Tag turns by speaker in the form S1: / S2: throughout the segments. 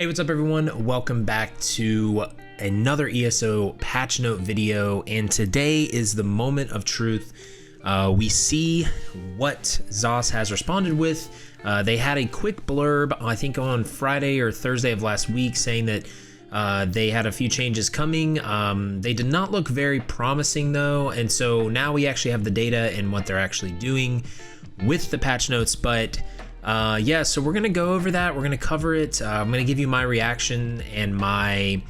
S1: Hey, what's up everyone? Welcome back to another ESO patch note video, and today is the moment of truth. We see what ZOS has responded with. They had a quick blurb, I think on Friday or Thursday of last week, saying that they had a few changes coming. They did not look very promising though, and so now we actually have the data and what they're actually doing with the patch notes. But yeah, so we're gonna go over that. We're gonna cover it. I'm gonna give you my reaction and my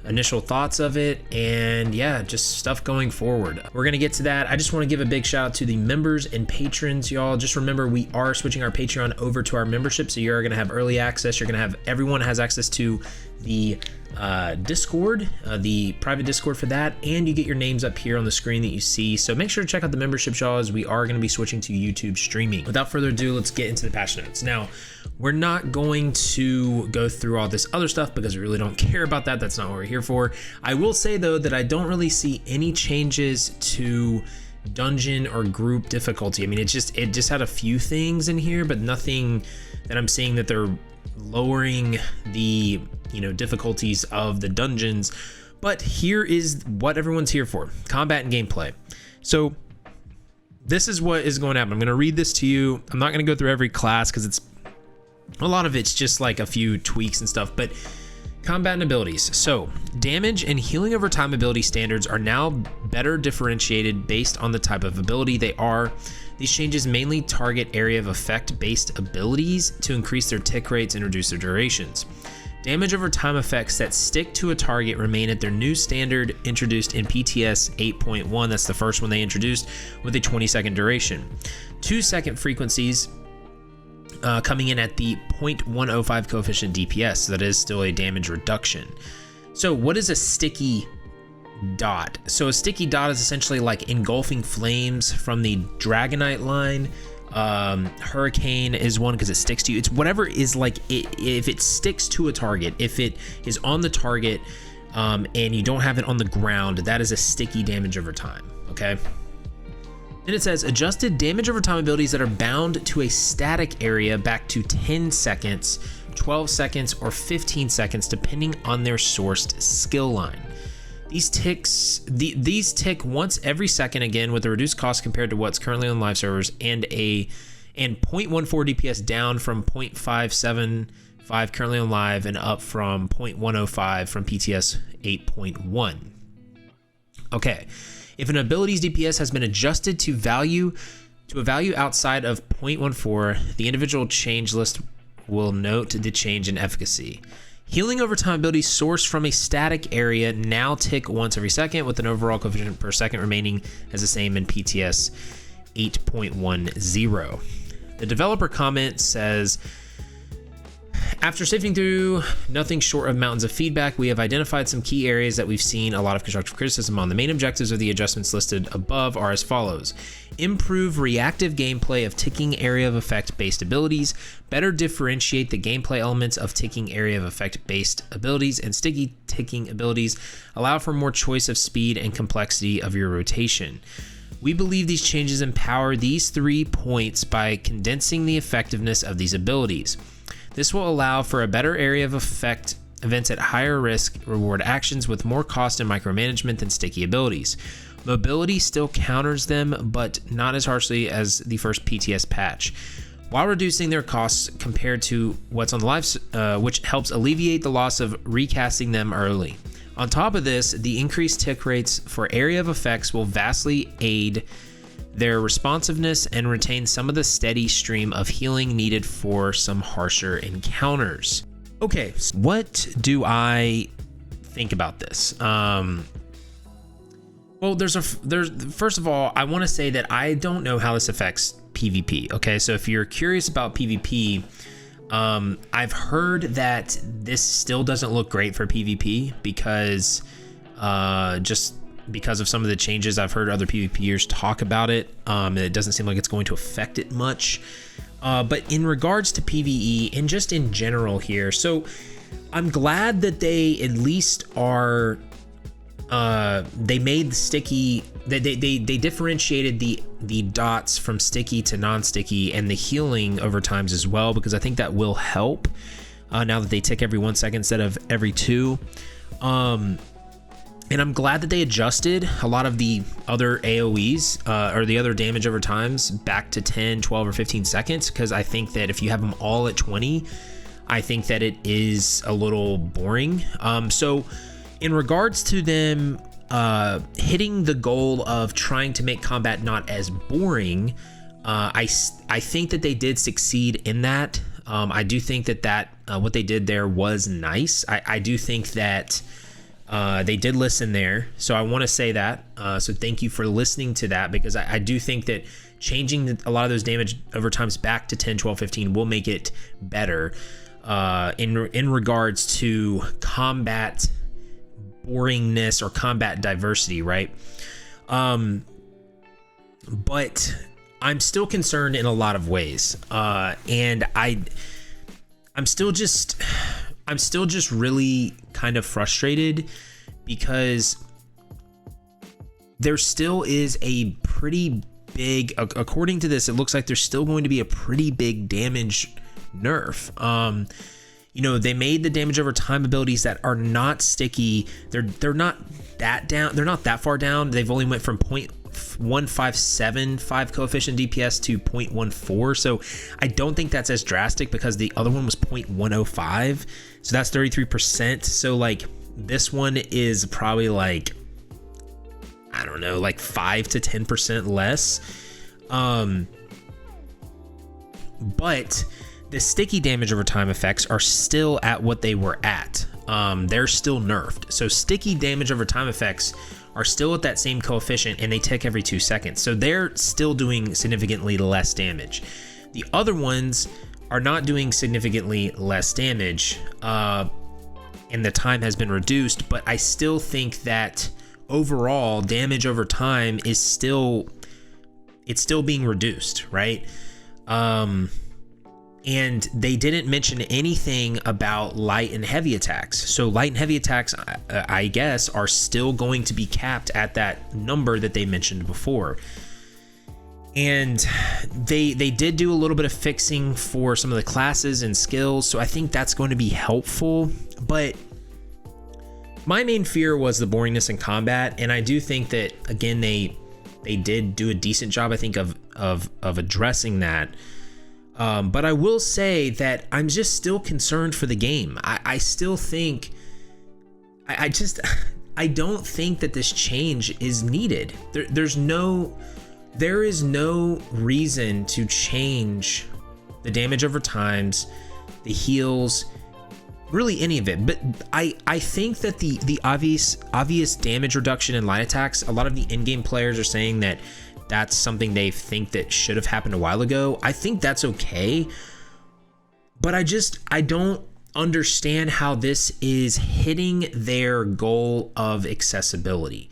S1: initial thoughts of it, and yeah, just stuff going forward. We're gonna get to that. I just want to give a big shout out to the members and patrons, y'all. Just remember, we are switching our Patreon over to our membership, so you're gonna have early access. You're gonna have, everyone has access to the Discord, the private Discord for that, and you get your names up here on the screen that you see. So make sure to check out the membership, y'all, as we are going to be switching to YouTube streaming. Without further ado, let's get into the patch notes. Now, we're not going to go through all this other stuff because we really don't care about that. That's not what we're here for. I will say though that I don't really see any changes to dungeon or group difficulty. I mean, it just had a few things in here, but nothing that I'm seeing that they're lowering the difficulties of the dungeons. But here is what everyone's here for: combat and gameplay. So this is what is going to happen. I'm going to read this to you. I'm not going to go through every class because it's a lot of it's just like a few tweaks and stuff. But combat and abilities. So damage and healing over time ability standards are now better differentiated based on the type of ability they are. These changes mainly target area of effect based abilities to increase their tick rates and reduce their durations. Damage over time effects that stick to a target remain at their new standard introduced in PTS 8.1. That's the first one they introduced, with a 20-second duration. 2-second frequencies coming in at the 0.105 coefficient DPS, so that is still a damage reduction. So what is a sticky dot? So a sticky dot is essentially like engulfing flames from the Dragonite line. Hurricane is one because it sticks to you. It's whatever is like if it sticks to a target, if it is on the target and you don't have it on the ground, that is a sticky damage over time. Okay. Then it says adjusted damage over time abilities that are bound to a static area back to 10 seconds, 12 seconds, or 15 seconds, depending on their sourced skill line. These tick once every second, again with a reduced cost compared to what's currently on live servers, and 0.14 DPS down from 0.575 currently on live, and up from 0.105 from PTS 8.1. Okay, if an ability's DPS has been adjusted to a value outside of 0.14, the individual change list will note the change in efficacy. Healing over time abilities sourced from a static area now tick once every second, with an overall coefficient per second remaining as the same in PTS 8.10. The developer comment says, after sifting through nothing short of mountains of feedback, we have identified some key areas that we've seen a lot of constructive criticism on. The main objectives of the adjustments listed above are as follows: improve reactive gameplay of ticking area of effect based abilities, better differentiate the gameplay elements of ticking area of effect based abilities and sticky ticking abilities, allow for more choice of speed and complexity of your rotation. We believe these changes empower these 3 points by condensing the effectiveness of these abilities. This will allow for a better area of effect events at higher risk, reward actions with more cost and micromanagement than sticky abilities. Mobility still counters them, but not as harshly as the first PTS patch, while reducing their costs compared to what's on the live, which helps alleviate the loss of recasting them early. On top of this, the increased tick rates for area of effects will vastly aid their responsiveness and retain some of the steady stream of healing needed for some harsher encounters. Okay, so what do I think about this? Well, there's first of all, I want to say that I don't know how this affects PvP. Okay, so if you're curious about PvP, I've heard that this still doesn't look great for PvP because just because of some of the changes. I've heard other PvPers talk about it. It doesn't seem like it's going to affect it much. But in regards to PvE and just in general here, so I'm glad that they at least are, they made the sticky, they differentiated the dots from sticky to non-sticky and the healing over times as well, because I think that will help. now that they tick every 1 second instead of every 2. And I'm glad that they adjusted a lot of the other AoEs or the other damage over times back to 10, 12, or 15 seconds, because I think that if you have them all at 20, I think that it is a little boring. So in regards to them hitting the goal of trying to make combat not as boring, I think that they did succeed in that. I do think that what they did there was nice. I do think that they did listen there, so I want to say that. So thank you for listening to that, because I do think that changing a lot of those damage over times back to 10, 12, 15 will make it better in regards to combat boringness or combat diversity, right? But I'm still concerned in a lot of ways, and I'm still just really kind of frustrated, because there still is a pretty big, according to this, it looks like there's still going to be a pretty big damage nerf. You know, they made the damage over time abilities that are not sticky. They're not that down. They're not that far down. They've only went from 0.1575 coefficient DPS to 0.14. So I don't think that's as drastic, because the other one was 0.105. So that's 33%. So like this one is probably like, I don't know, like 5 to 10% less. But the sticky damage over time effects are still at what they were at. They're still nerfed. So sticky damage over time effects are still at that same coefficient, and they tick every 2 seconds. So they're still doing significantly less damage. The other ones are not doing significantly less damage, and the time has been reduced, but I still think that overall damage over time is still being reduced, right? And they didn't mention anything about light and heavy attacks. So light and heavy attacks, I guess, are still going to be capped at that number that they mentioned before. And they did do a little bit of fixing for some of the classes and skills, so I think that's going to be helpful. But my main fear was the boringness in combat, and I do think that, again, they did do a decent job, I think, of addressing that. But I will say that I'm just still concerned for the game. I still think, I don't think that this change is needed. There is no reason to change the damage over times, the heals, really any of it. But I think that the obvious damage reduction in light attacks, a lot of the in-game players are saying that that's something they think that should have happened a while ago. I think that's okay, but I don't understand how this is hitting their goal of accessibility.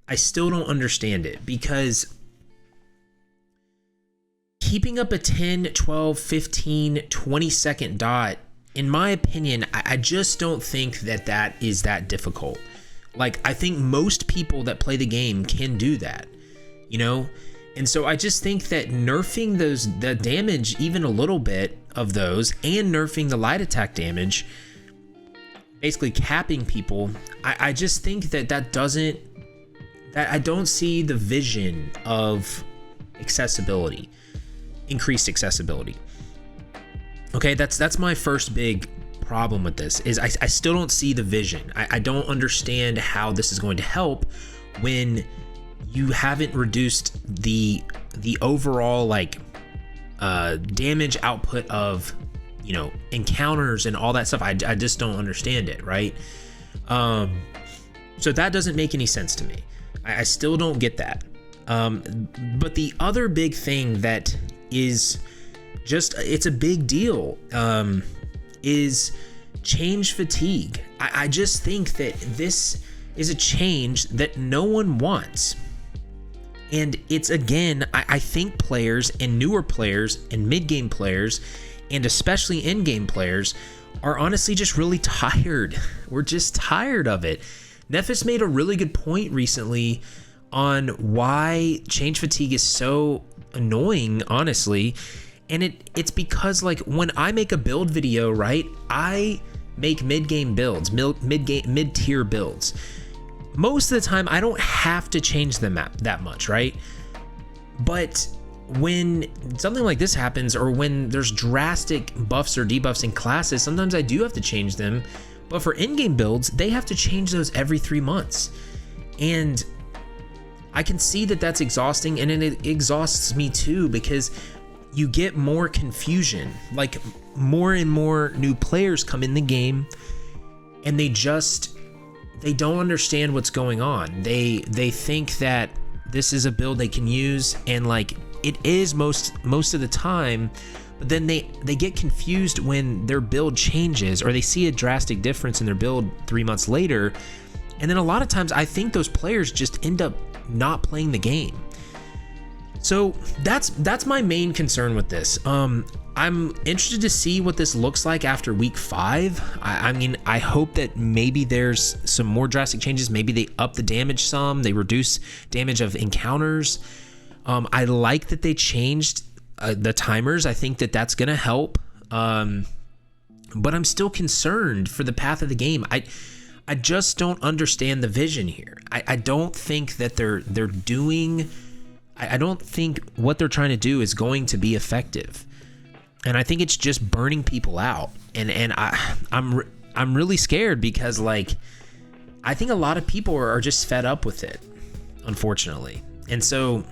S1: I still don't understand it, because keeping up a 10, 12, 15, 20 second dot, in my opinion, I just don't think that is that difficult. Like, I think most people that play the game can do that, you know? And so I just think that nerfing the damage even a little bit of those, and nerfing the light attack damage, basically capping people, I just think that I don't see the vision of accessibility, increased accessibility. Okay, that's my first big problem with this, is I still don't see the vision. I don't understand how this is going to help when you haven't reduced the overall damage output of, you know, encounters and all that stuff. I just don't understand it, right? So that doesn't make any sense to me. I still don't get that. But the other big thing that is just, it's a big deal, is change fatigue. I just think that this is a change that no one wants. And it's, again, I think players and newer players and mid-game players, and especially in-game players, are honestly just really tired. We're just tired of it. Nephis made a really good point recently on why change fatigue is so annoying, honestly. And it's because like when I make a build video, right, I make mid-game builds, mid-tier builds. Most of the time I don't have to change the map that much, right? But when something like this happens, or when there's drastic buffs or debuffs in classes, sometimes I do have to change them. But for in-game builds, they have to change those every 3 months. And I can see that that's exhausting, and it exhausts me too, because you get more confusion. Like more and more new players come in the game, and they don't understand what's going on. They think that this is a build they can use, and like it is most of the time, but then they get confused when their build changes, or they see a drastic difference in their build 3 months later. And then a lot of times I think those players just end up not playing the game. So that's my main concern with this. I'm interested to see what this looks like after week 5. I mean, I hope that maybe there's some more drastic changes. Maybe they up the damage some, they reduce damage of encounters. I like that they changed the timers. I think that that's gonna help. But I'm still concerned for the path of the game. I just don't understand the vision here. I don't think that they're doing. I don't think what they're trying to do is going to be effective, and I think it's just burning people out. And I'm really scared, because like I think a lot of people are just fed up with it, unfortunately. And so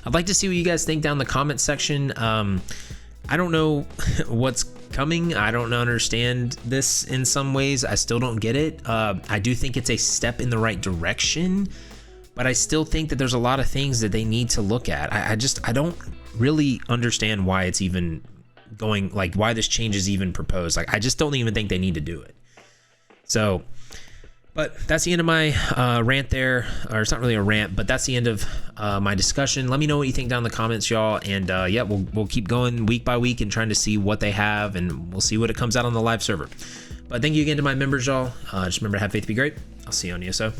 S1: I'd like to see what you guys think down in the comment section. I don't know what's coming. I don't understand this in some ways. I still don't get it. I do think it's a step in the right direction, but I still think that there's a lot of things that they need to look at. I don't really understand why it's even going, like why this change is even proposed. Like I just don't even think they need to do it. So, but that's the end of my rant there. Or it's not really a rant, but that's the end of my discussion. Let me know what you think down in the comments, y'all. And yeah, we'll keep going week by week and trying to see what they have, and we'll see what it comes out on the live server. But thank you again to my members, y'all. Just remember to have faith, be great. I'll see you on ESO.